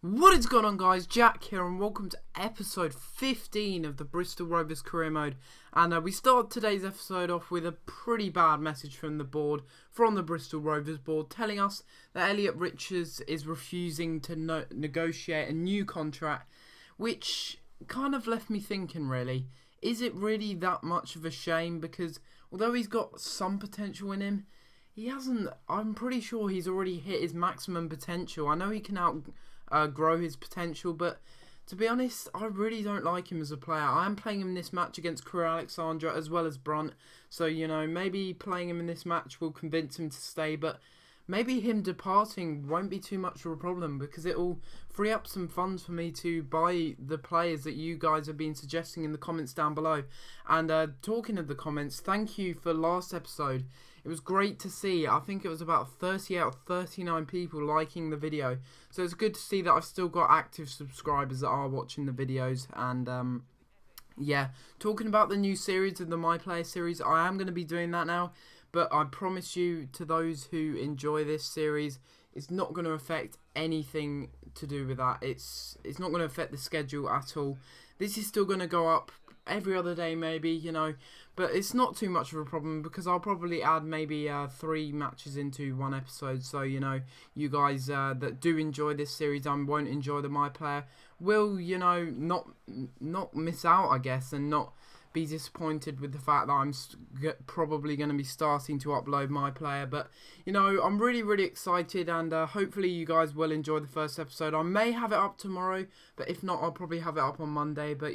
What is going on, guys? Jack here, and welcome to episode 15 of the Bristol Rovers career mode. And we start today's episode off with a pretty bad message from the board, from the Bristol Rovers board, telling us that Elliot Richards is refusing to negotiate a new contract, which kind of left me thinking, really, is it really that much of a shame? Because although he's got some potential in him, he hasn't. I'm pretty sure he's already hit his maximum potential. I know he can grow his potential, but to be honest, I really don't like him as a player. I am playing him in this match against Crewe Alexandra as well as Brunt, so maybe playing him in this match will convince him to stay, but maybe him departing won't be too much of a problem because it will free up some funds for me to buy the players that you guys have been suggesting in the comments down below. And talking of the comments, thank you for last episode. It was great to see. I think it was about 30 out of 39 people liking the video. So it's good to see that I've still got active subscribers that are watching the videos. And yeah, talking about the new series of the My Player series, I am going to be doing that now. But I promise you, to those who enjoy this series, it's not going to affect anything to do with that. It's not going to affect the schedule at all. This is still going to go up every other day, maybe, but it's not too much of a problem because I'll probably add maybe 3 matches into one episode. So you guys that do enjoy this series and won't enjoy the My Player will not miss out, I guess, and not be disappointed with the fact that I'm probably going to be starting to upload My Player. But I'm really excited, and hopefully you guys will enjoy the first episode. I may have it up tomorrow, but if not, I'll probably have it up on Monday. But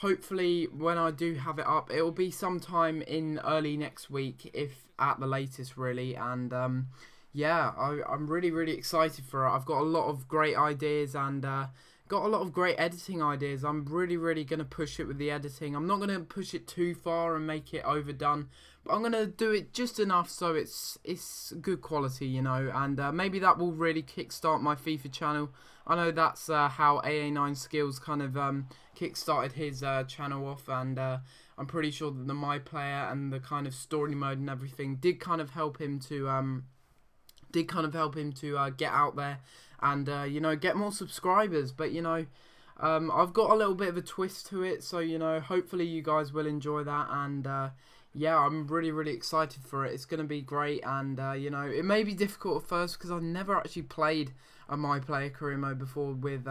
hopefully when I do have it up, it will be sometime in early next week, if at the latest, really. And yeah, I'm really excited for it. I've got a lot of great ideas and got a lot of great editing ideas. I'm really going to push it with the editing. I'm not going to push it too far and make it overdone, but I'm going to do it just enough so it's good quality, and maybe that will really kickstart my FIFA channel. I know that's how AA9 Skills kind of kickstarted his channel off, and I'm pretty sure that the My Player and the kind of story mode and everything did kind of help him to get out there and get more subscribers. But I've got a little bit of a twist to it, so hopefully you guys will enjoy that. And yeah, I'm really excited for it. It's going to be great. And it may be difficult at first because I've never actually played a My Player career mode before with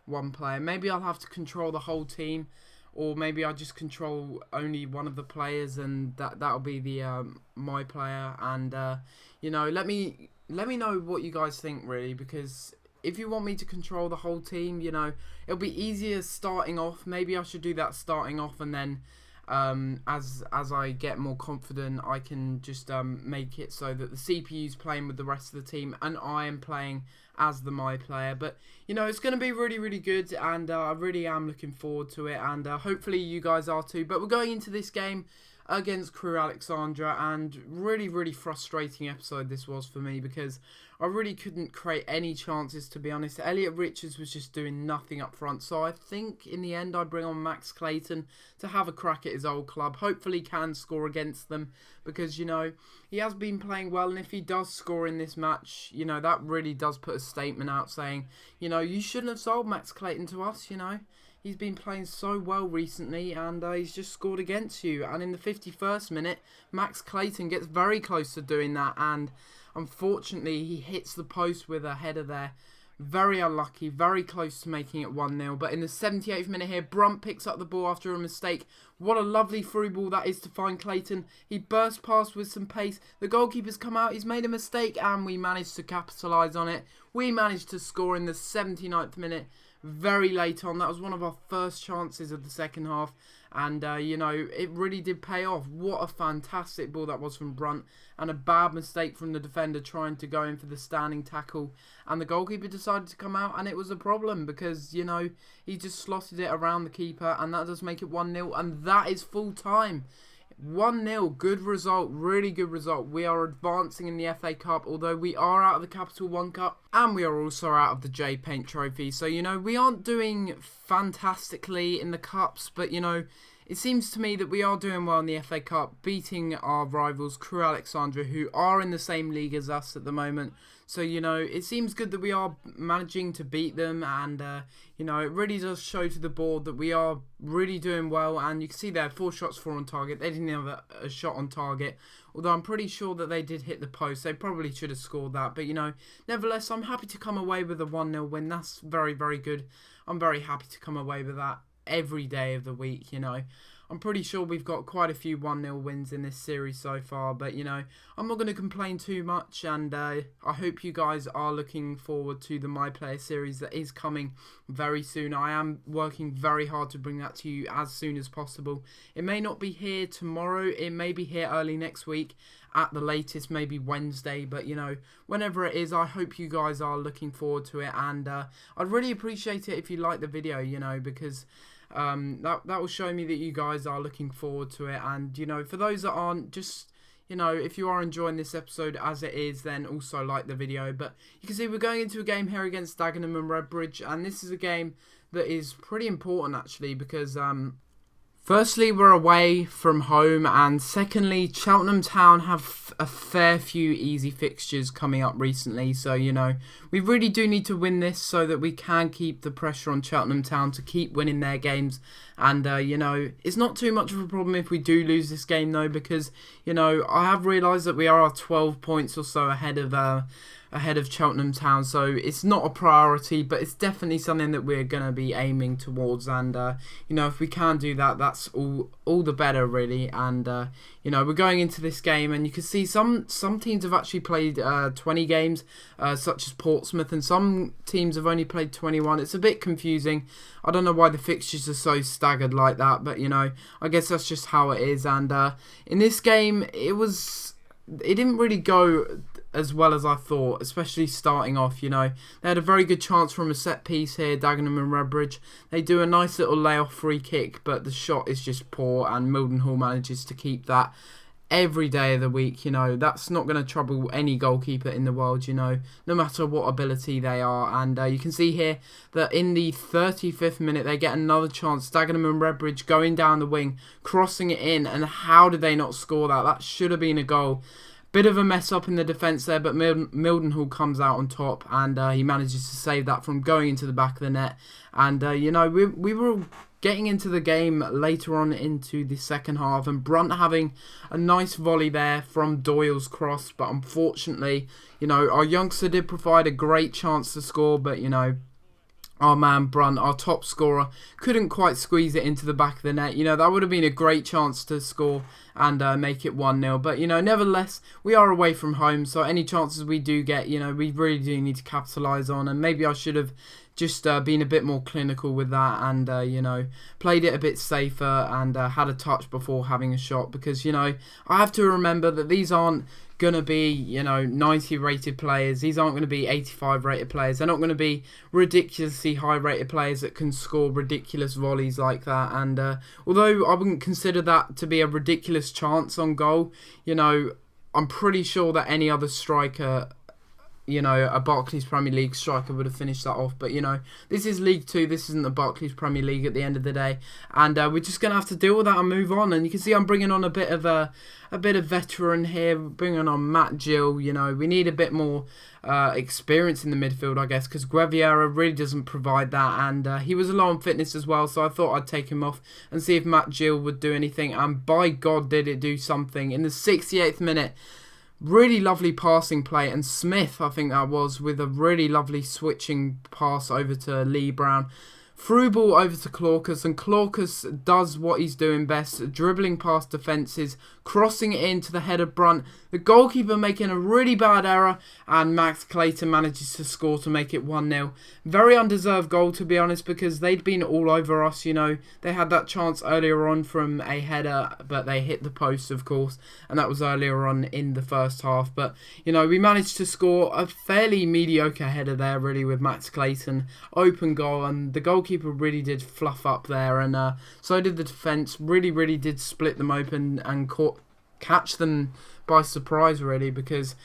one player. Maybe I'll have to control the whole team, or maybe I just control only one of the players, and that'll be the My Player. And let me know what you guys think, really, because if you want me to control the whole team, it'll be easier starting off. Maybe I should do that starting off, and then as I get more confident, I can just make it so that the CPU's playing with the rest of the team and I am playing as the My Player. But it's going to be really good, and I really am looking forward to it, and hopefully you guys are too. But we're going into this game against Crewe Alexandra, and really frustrating episode this was for me because I really couldn't create any chances, to be honest. Elliot Richards was just doing nothing up front, so I think in the end I bring on Max Clayton to have a crack at his old club. Hopefully can score against them because he has been playing well, and if he does score in this match, that really does put a statement out saying you shouldn't have sold Max Clayton to us. He's been playing so well recently, and he's just scored against you. And in the 51st minute, Max Clayton gets very close to doing that, and unfortunately he hits the post with a header there. Very unlucky, very close to making it 1-0. But in the 78th minute here, Brunt picks up the ball after a mistake. What a lovely through ball that is to find Clayton. He bursts past with some pace. The goalkeeper's come out, he's made a mistake, and we managed to capitalise on it. We managed to score in the 79th minute. Very late on. That was one of our first chances of the second half, and it really did pay off. What a fantastic ball that was from Brunt, and a bad mistake from the defender trying to go in for the standing tackle, and the goalkeeper decided to come out, and it was a problem because he just slotted it around the keeper, and that does make it 1-0, and that is full time. 1-0, good result, really good result. We are advancing in the FA Cup, although we are out of the Capital One Cup, and we are also out of the J Paint Trophy. So, we aren't doing fantastically in the Cups, but, it seems to me that we are doing well in the FA Cup, beating our rivals Crewe Alexandria, who are in the same league as us at the moment. So, it seems good that we are managing to beat them, and, it really does show to the board that we are really doing well. And you can see there, 4 shots, 4 on target. They didn't have a shot on target, although I'm pretty sure that they did hit the post. They probably should have scored that, but, nevertheless, I'm happy to come away with a 1-0 win. That's very, very good. I'm very happy to come away with that every day of the week, I'm pretty sure we've got quite a few 1-0 wins in this series so far, but, I'm not going to complain too much, and I hope you guys are looking forward to the My Player series that is coming very soon. I am working very hard to bring that to you as soon as possible. It may not be here tomorrow, it may be here early next week, at the latest, maybe Wednesday, but, whenever it is, I hope you guys are looking forward to it, and I'd really appreciate it if you like the video, because that will show me that you guys are looking forward to it. And for those that aren't, just if you are enjoying this episode as it is, then also like the video. But you can see we're going into a game here against Dagenham and Redbridge, and this is a game that is pretty important actually, because firstly, we're away from home, and secondly, Cheltenham Town have a fair few easy fixtures coming up recently. So, we really do need to win this so that we can keep the pressure on Cheltenham Town to keep winning their games. And, it's not too much of a problem if we do lose this game, though, because, I have realised that we are 12 points or so ahead of Cheltenham Town, so it's not a priority, but it's definitely something that we're going to be aiming towards. And if we can do that, that's all the better, really. And we're going into this game, and you can see some teams have actually played 20 games, such as Portsmouth, and some teams have only played 21. It's a bit confusing. I don't know why the fixtures are so staggered like that, but I guess that's just how it is. And in this game, it didn't really go as well as I thought, especially starting off. They had a very good chance from a set piece here, Dagenham and Redbridge. They do a nice little layoff free kick, but the shot is just poor, and Mildenhall manages to keep that every day of the week. That's not going to trouble any goalkeeper in the world, no matter what ability they are. And you can see here that in the 35th minute, they get another chance. Dagenham and Redbridge going down the wing, crossing it in, and how did they not score that? That should have been a goal. Bit of a mess up in the defence there, but Mildenhall comes out on top, and he manages to save that from going into the back of the net. And, we were getting into the game later on into the second half, and Brunt having a nice volley there from Doyle's cross, but unfortunately, our youngster did provide a great chance to score, but, our man Brunt, our top scorer, couldn't quite squeeze it into the back of the net. That would have been a great chance to score and make it 1-0. But, nevertheless, we are away from home, so any chances we do get, we really do need to capitalise on. And maybe I should have just been a bit more clinical with that, and, played it a bit safer, and had a touch before having a shot. Because, I have to remember that these aren't going to be 90 rated players. These aren't going to be 85 rated players. They're not going to be ridiculously high rated players that can score ridiculous volleys like that. And although I wouldn't consider that to be a ridiculous chance on goal, I'm pretty sure that any other striker, a Barclays Premier League striker would have finished that off. But, this is League 2. This isn't the Barclays Premier League at the end of the day. And we're just going to have to deal with that and move on. And you can see I'm bringing on a bit of veteran here, bringing on Matt Gill. We need a bit more experience in the midfield, I guess, because Guevara really doesn't provide that. And he was low on fitness as well, so I thought I'd take him off and see if Matt Gill would do anything. And by God, did it do something. In the 68th minute, really lovely passing play, and Smith, I think that was, with a really lovely switching pass over to Lee Brown. Through ball over to Clorcus, and Clorcus does what he's doing best, dribbling past defences, crossing it into the head of Brunt. The goalkeeper making a really bad error, and Max Clayton manages to score to make it 1-0. Very undeserved goal, to be honest, because they'd been all over us. They had that chance earlier on from a header, but they hit the post, of course, and that was earlier on in the first half. But, we managed to score a fairly mediocre header there, really, with Max Clayton. Open goal, and the goalkeeper really did fluff up there, and so did the defence. Really, really did split them open and catch them by surprise, really, because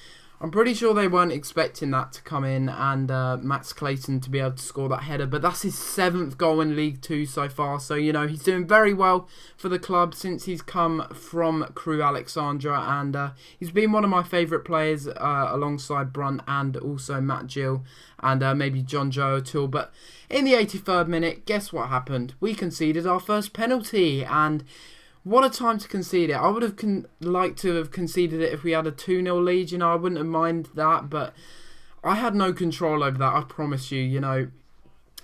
I'm pretty sure they weren't expecting that to come in and Max Clayton to be able to score that header. But that's his 7th goal in League 2 so far. So, you know, he's doing very well for the club since he's come from Crewe Alexandra. And he's been one of my favourite players alongside Brunt and also Matt Gill and maybe John Joe O'Toole. But in the 83rd minute, guess what happened? We conceded our first penalty, and what a time to concede it. I would have liked to have conceded it if we had a 2-0 lead. You know, I wouldn't have minded that, but I had no control over that, I promise you. You know,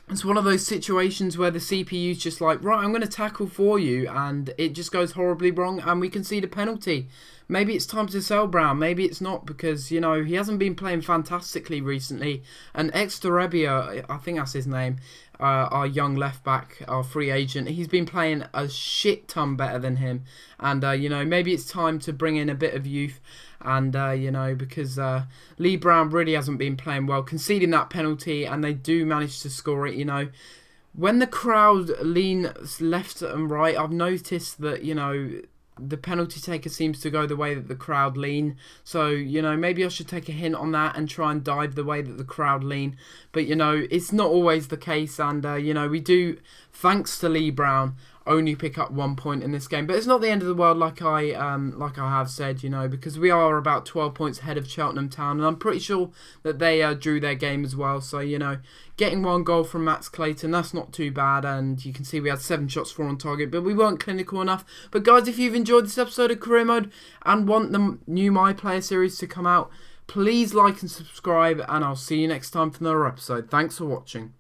it's one of those situations where the CPU's just like, right, I'm going to tackle for you, and it just goes horribly wrong, and we concede a penalty. Maybe it's time to sell Brown. Maybe it's not, because, you know, he hasn't been playing fantastically recently. And Exterebia, I think that's his name, our young left-back, our free agent, he's been playing a shit ton better than him. And, you know, maybe it's time to bring in a bit of youth. And, you know, because Lee Brown really hasn't been playing well, conceding that penalty, and they do manage to score it, you know. When the crowd lean left and right, I've noticed that, you know, the penalty taker seems to go the way that the crowd lean. So, you know, maybe I should take a hint on that and try and dive the way that the crowd lean. But, you know, it's not always the case. And, you know, we do, thanks to Lee Brown, only pick up 1 point in this game. But it's not the end of the world, like I have said, you know, because we are about 12 points ahead of Cheltenham Town. And I'm pretty sure that they drew their game as well. So, you know, getting 1 goal from Max Clayton, that's not too bad. And you can see we had 7 shots, 4 on target, but we weren't clinical enough. But guys, if you've enjoyed this episode of Career Mode and want the new My Player series to come out, please like and subscribe, and I'll see you next time for another episode. Thanks for watching.